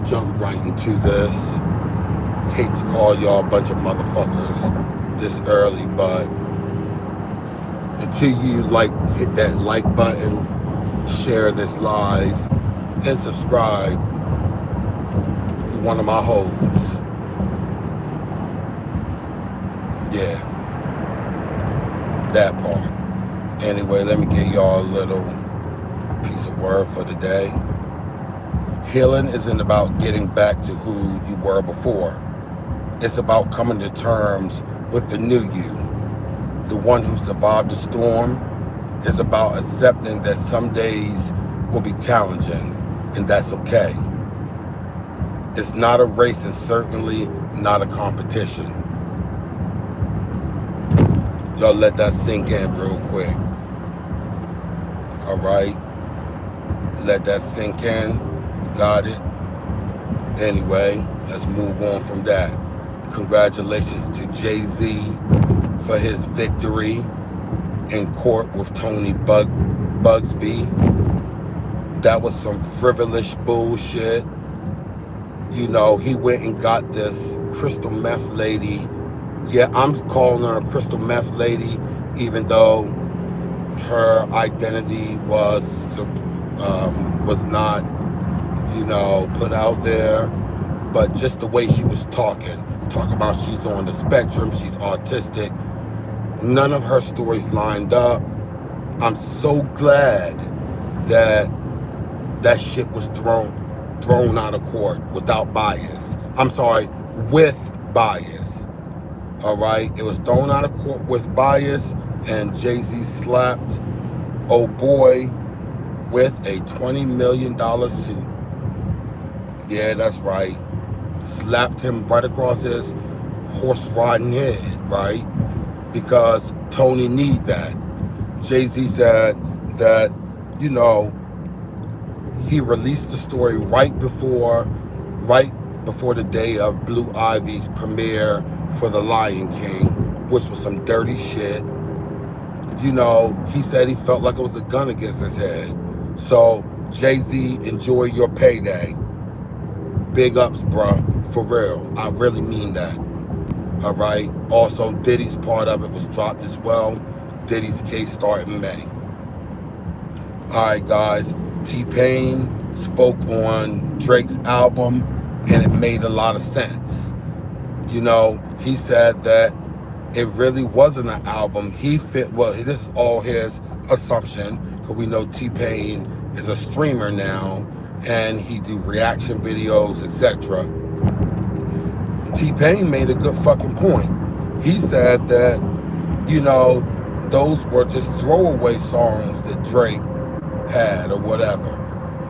jump right into this. Hate to call y'all a bunch of motherfuckers this early, but until you hit that like button, share this live, and subscribe, you're one of my hoes. Yeah, that part. Anyway, let me give y'all a little piece of word for the day. Healing isn't about getting back to who you were before. It's about coming to terms with the new you, the one who survived the storm. It's about accepting that some days will be challenging, and that's okay. It's not a race, and certainly not a competition. Y'all let that sink in real quick. All right? Let that sink in. You got it? Anyway, let's move on from that. Congratulations to Jay-Z for his victory in court with Tony Buzabee. That was some frivolous bullshit. You know, he went and got this crystal meth lady. Yeah, I'm calling her a crystal meth lady, even though her identity was not, put out there. But just the way she was talking about she's on the spectrum, she's autistic. None of her stories lined up. I'm so glad that that shit was thrown out of court without bias. I'm sorry, with bias. All right, it was thrown out of court with bias, and Jay-Z slapped oh boy with a $20 million suit. Yeah, that's right. Slapped him right across his horse riding head, right? Because Tony need that. Jay-Z said that, he released the story right before the day of Blue Ivy's premiere for The Lion King, which was some dirty shit. He said he felt like it was a gun against his head. So, Jay-Z, enjoy your payday. Big ups, bruh. For real. I really mean that. All right? Also, Diddy's part of it was dropped as well. Diddy's case started in May. All right, guys. T-Pain spoke on Drake's album, and it made a lot of sense. He said that it really wasn't an album. This is all his assumption, because we know T-Pain is a streamer now, and he do reaction videos, etc. T-Pain made a good fucking point. He said that, those were just throwaway songs that Drake had or whatever.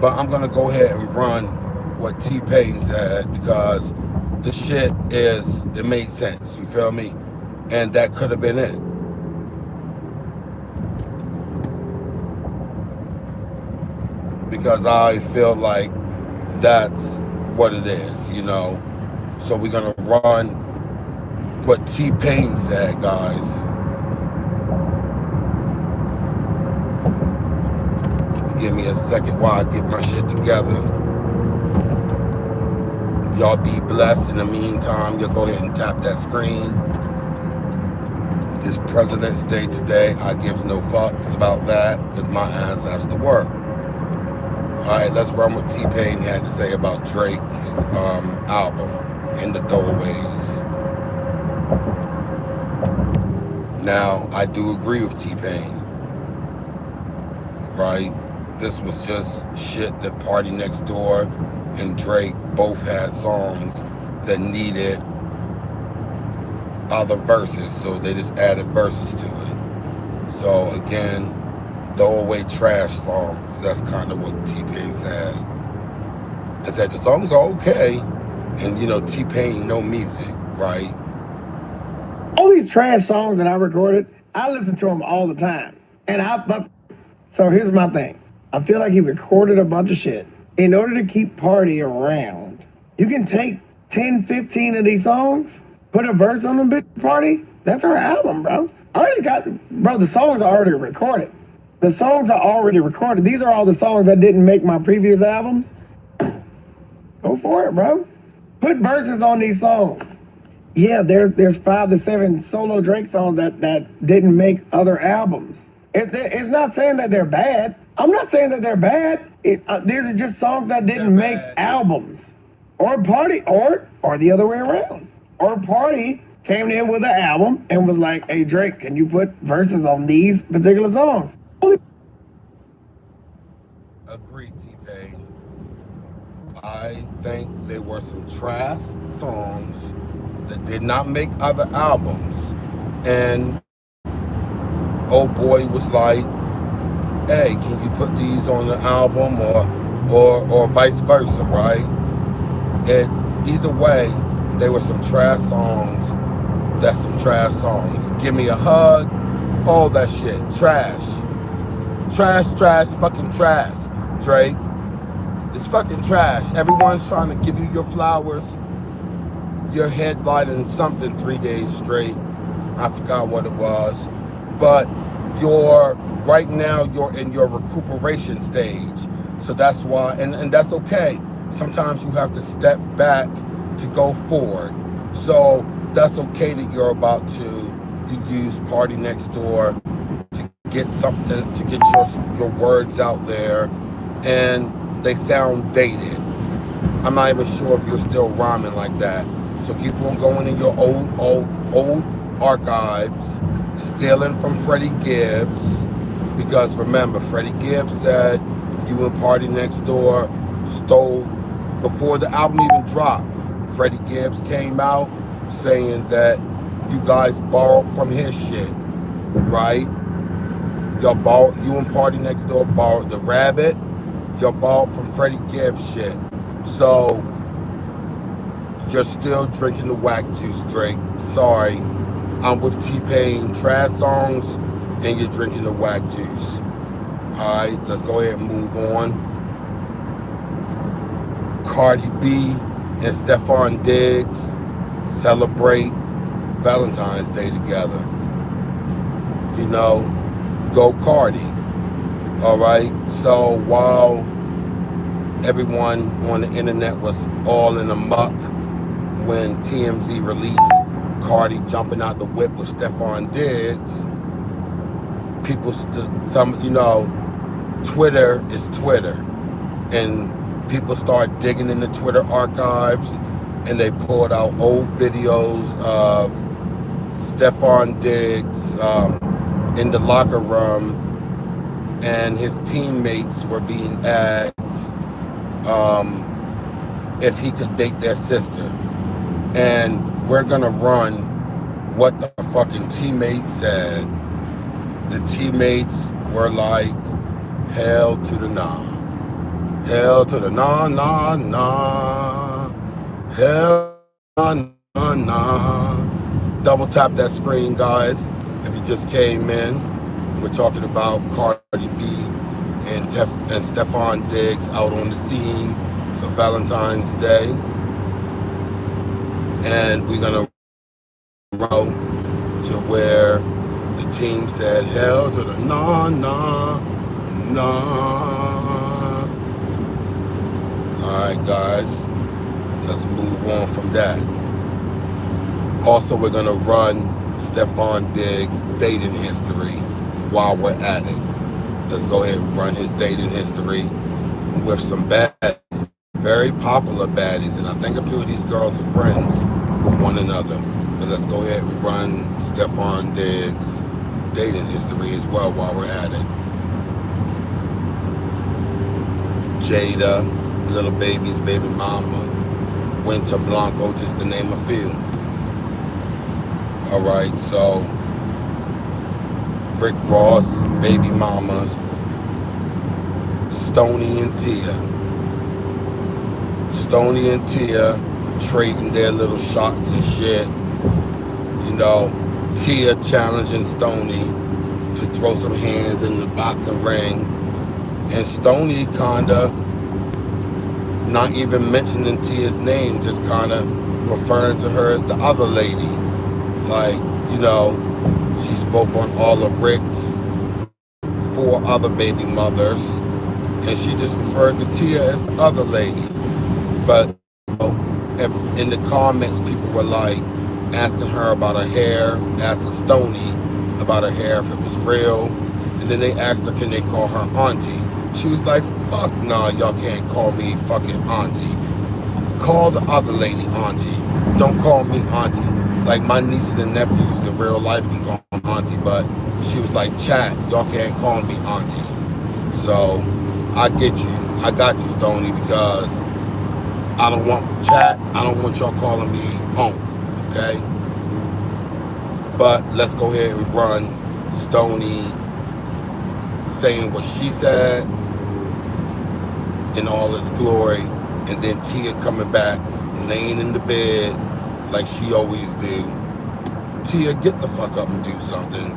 But I'm going to go ahead and run what T-Pain said, because the shit it made sense, you feel me? And that could have been it. Because I feel like that's what it is, So we're going to run what T-Pain said, guys. Give me a second while I get my shit together. Y'all be blessed. In the meantime, you'll go ahead and tap that screen. It's President's Day today. I give no fucks about that, because my ass has to work. Alright, let's run what T-Pain had to say about Drake's album and the throwaways. Now, I do agree with T-Pain. Right? This was just shit that Party Next Door and Drake both had songs that needed other verses, so they just added verses to it. So again, throwaway trash songs. That's kind of what T-Pain said. He said the songs are okay, and T-Pain no music, right? All these trash songs that I recorded, I listen to them all the time, and so here's my thing. I feel like he recorded a bunch of shit. In order to keep Party around, you can take 10, 15 of these songs, put a verse on them, bitch, Party. That's our album, bro. The songs are already recorded. The songs are already recorded. These are all the songs that didn't make my previous albums. Go Go for it, bro. Put verses on these songs. Yeah, there's 5 to 7 solo Drake songs that didn't make other albums. It's not saying that they're bad. I'm not saying that they're bad. These are just songs that didn't make albums. Or Party, or the other way around. Or Party came in with an album and was like, hey, Drake, can you put verses on these particular songs? Agreed, T-Pain. I think there were some trash songs that did not make other albums. And old boy was like, hey, can you put these on the album or vice versa, right? And either way, there were some trash songs. That's some trash songs. Give Me a Hug, all that shit. Trash. Trash, fucking trash, Drake. It's fucking trash. Everyone's trying to give you your flowers. Your headlining something 3 days straight. I forgot what it was. But right now you're in your recuperation stage. So that's why, and that's okay. Sometimes you have to step back to go forward. So that's okay that you're about to use Party Next Door to get something, to get your words out there, and they sound dated. I'm not even sure if you're still rhyming like that. So keep on going in your old archives, stealing from Freddie Gibbs, because remember, Freddie Gibbs said you and Party Next Door stole, before the album even dropped, Freddie Gibbs came out saying that you guys borrowed from his shit, right? You and Party Next Door borrowed the Rabbit, you borrowed from Freddie Gibbs shit. So you're still drinking the whack juice, Drake. Sorry. I'm with T-Pain, trash songs, and you're drinking the whack juice. Alright, let's go ahead and move on. Cardi B and Stefan Diggs celebrate Valentine's Day together. You know, go Cardi. Alright, so while everyone on the internet was all in a muck when TMZ released Cardi jumping out the whip with Stefan Diggs, people, Twitter is Twitter, and people start digging in the Twitter archives, and they pulled out old videos of Stefan Diggs in the locker room, and his teammates were being asked if he could date their sister. And we're gonna run what the fucking teammates said. The teammates were like, hell to the nah. Hell to the nah, nah, nah. Hell nah, nah, nah. Double tap that screen, guys. If you just came in, we're talking about Cardi B and Stefan Diggs out on the scene for Valentine's Day. And we're gonna roll to where the team said, hell to the nah, nah, nah. Alright, guys, let's move on from that. Also, we're gonna run Stefan Diggs' dating history while we're at it. Let's go ahead and run his dating history with some baddies, very popular baddies, and I think a few of these girls are friends with one another. But let's go ahead and run Stefan Diggs' dating history as well while we're at it. Jada, Little Baby's baby mama, Winter Blanco, just to name a few. Alright, so Rick Ross, baby mamas, Stoney and Tia. Stoney and Tia trading their little shots and shit. You know, Tia challenging Stoney to throw some hands in the boxing ring. And Stoney kinda not even mentioning Tia's name, just kinda referring to her as the other lady. Like, you know, she spoke on all of Rick's 4 other baby mothers, and she just referred to Tia as the other lady. But in the comments, people were like asking her about her hair, asking Stony about her hair if it was real, and then they asked her, can they call her auntie? She was like, fuck nah, y'all can't call me fucking auntie. Call the other lady auntie. Don't call me auntie. Like my nieces and nephews in real life can call me auntie, but she was like, chat, y'all can't call me auntie. So I get you. I got you, Stony, because I don't want chat. I don't want y'all calling me Unc, okay? But let's go ahead and run Stony saying what she said in all its glory, and then Tia coming back, laying in the bed like she always do. Tia, get the fuck up and do something.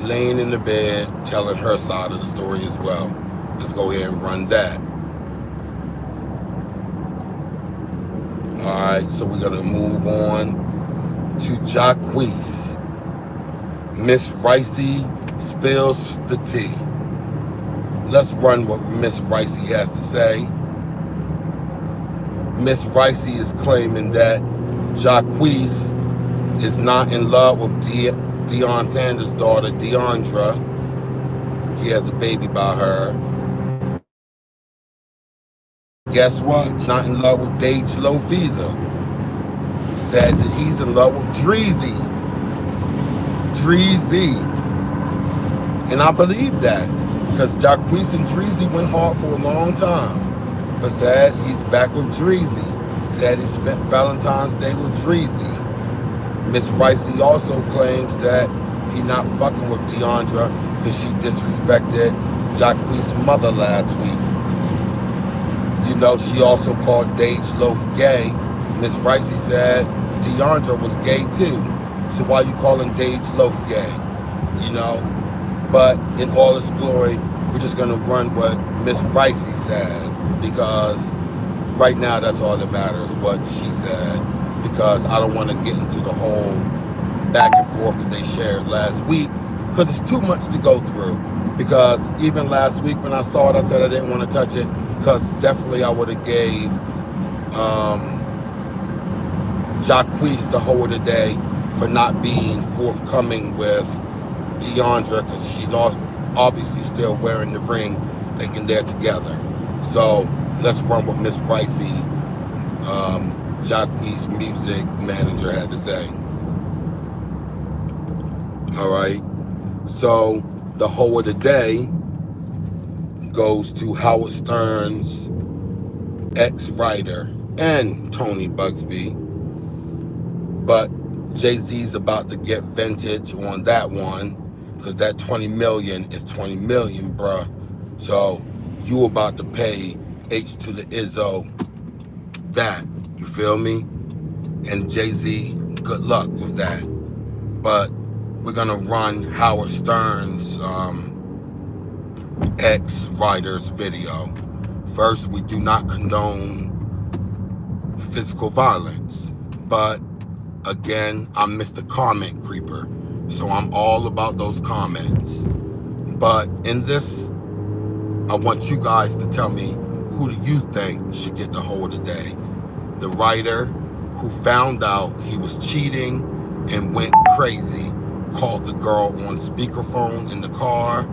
Laying in the bed, telling her side of the story as well. Let's go ahead and run that. Alright, so we're gonna move on to Jacquees. Miss Ricey spills the tea. Let's run what Miss Ricey has to say. Miss Ricey is claiming that Jacquees is not in love with Deion Sanders' daughter, Deandra. He has a baby by her. Guess what? Not in love with Dage Loaf either. Said that he's in love with Dreezy. And I believe that, because Jacquees and Dreezy went hard for a long time. But said he's back with Dreezy. Said he spent Valentine's Day with Dreezy. Miss Ricey also claims that he not fucking with Deandra because she disrespected Jacquees' mother last week. You know, she also called Dage Loaf gay. Miss Ricey said Deandra was gay too. So why you calling Dage Loaf gay? You know? But in all its glory, we're just gonna run what Miss Ricey said, because right now that's all that matters, what she said, because I don't want to get into the whole back and forth that they shared last week, because it's too much to go through. Because even last week when I saw it, I said I didn't want to touch it, because definitely I would have gave Jacquees the whole of the day for not being forthcoming with Deandra, because she's obviously still wearing the ring, thinking they're together. So let's run what Miss Ricey, Jacquees' music manager, had to say. All right. So the whole of the day goes to Howard Stern's ex-writer and Tony Bugsby. But Jay-Z's about to get vintage on that one, because that 20 million is 20 million, bruh. So you about to pay H to the Izzo that, you feel me? And Jay-Z, good luck with that. But we're gonna run Howard Stern's ex-writer's video. First, we do not condone physical violence, but again, I'm Mr. Comment Creeper, so I'm all about those comments. But in this, I want you guys to tell me, who do you think should get the whole of the day? The writer who found out he was cheating and went crazy, called the girl on speakerphone in the car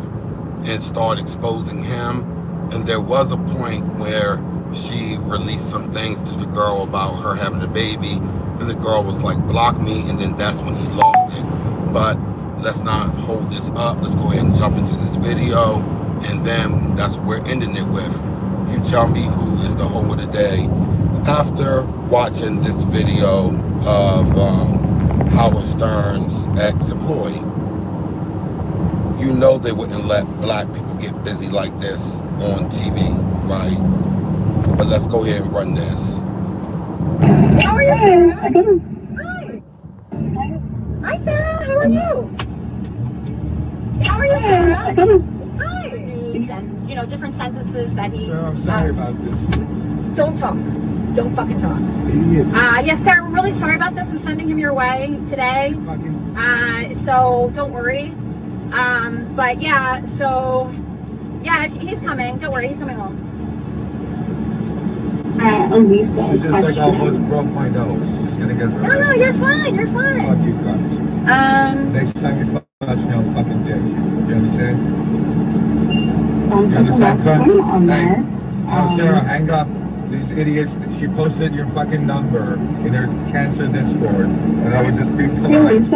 and started exposing him. And there was a point where she released some things to the girl about her having a baby, and the girl was like, block me, and then that's when he lost it. But let's not hold this up. Let's go ahead and jump into this video, and then that's what we're ending it with. You tell me who is the whole of the day after watching this video of Howard Stern's ex-employee. You know they wouldn't let black people get busy like this on TV, right? But let's go ahead and run this. How are you, Sarah? Hi. Hi, Sarah. How are you? How are you, Sarah? Hi. And, you know, different sentences that he... Sarah, I'm sorry about this. Don't talk. Don't fucking talk. Idiot. Yes, Sarah, we're really sorry about this. I'm sending him your way today. So don't worry. But yeah, so... Yeah, he's coming. Don't worry, he's coming home. She just like almost broke my nose. She's gonna get arrested. No, you're fine. You're fine. Fuck you, cunt. Next time you touch me, I'll fucking dick. You understand? You understand, cunt? Hey, Sarah, hang up. These idiots, she posted your fucking number in her cancer Discord, and I would just be polite.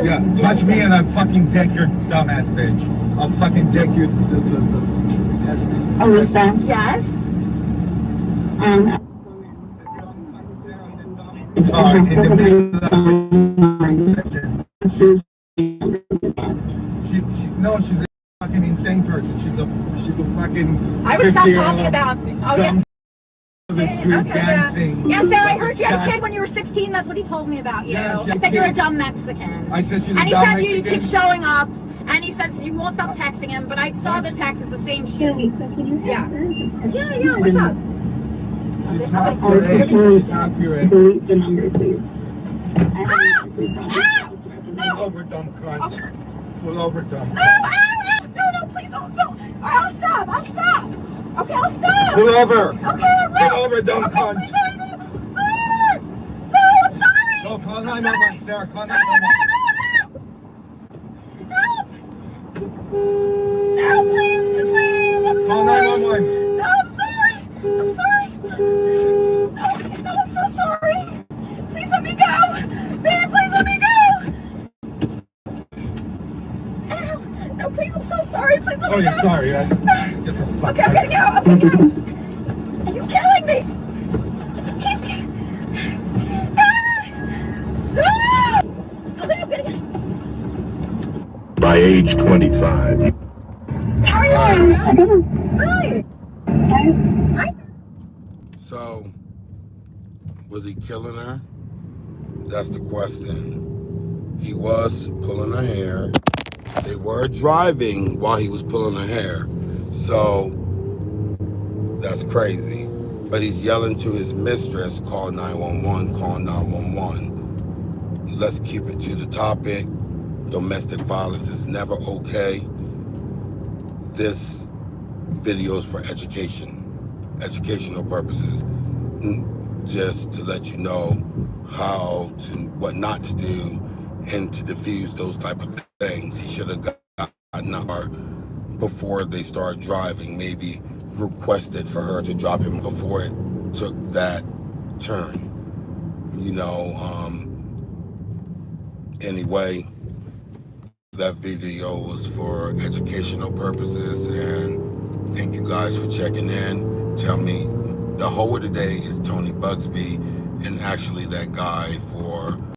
Yeah, touch me and I fucking dick your dumbass bitch. I'll fucking dick you. Test me. Alyssa. Yes. In the middle of the no, she's a fucking insane person. She's a fucking. I would stop talking about. Oh yeah. The street dancing. Yeah, Sarah, I heard you had a kid when you were 16. That's what he told me about you. Yeah, He said you're a dumb Mexican. I said she's a And he dumb said Mexican. you keep showing up. And he says you won't stop texting him. But I saw the text. It's the same shit. Yeah. Yeah. What's up? She's half your age. She's half your age. Delete the number, please. Pull over, dumb cunt. Pull over, dumb cunt. No, please don't. All right, I'll stop. Okay, I'll stop. Pull over. Okay, I will. Pull over, dumb cunt. Please don't. No, I'm sorry. No, call 911, Sarah. Call 911. No, please. I'm Call sorry. 911. No, I'm sorry. No, I'm so sorry. Please let me go. Man, please let me go. No, please, I'm so sorry. Please let me go. Oh, you're sorry. Get the fuck Okay, I'm gonna go. He's killing me. Okay, I'm gonna go. By age 25. How are you? Hi. So, was he killing her? That's the question. He was pulling her hair. They were driving while he was pulling her hair. So, that's crazy. But he's yelling to his mistress, call 911, call 911. Let's keep it to the topic. Domestic violence is never okay. This video is for educational purposes. Just to let you know what not to do and to diffuse those type of things. He should have gotten her before they start driving, maybe requested for her to drop him before it took that turn. Anyway, that video was for educational purposes, and thank you guys for checking in. Tell me, the Heau of the day is Tony Bugsby, and actually that guy for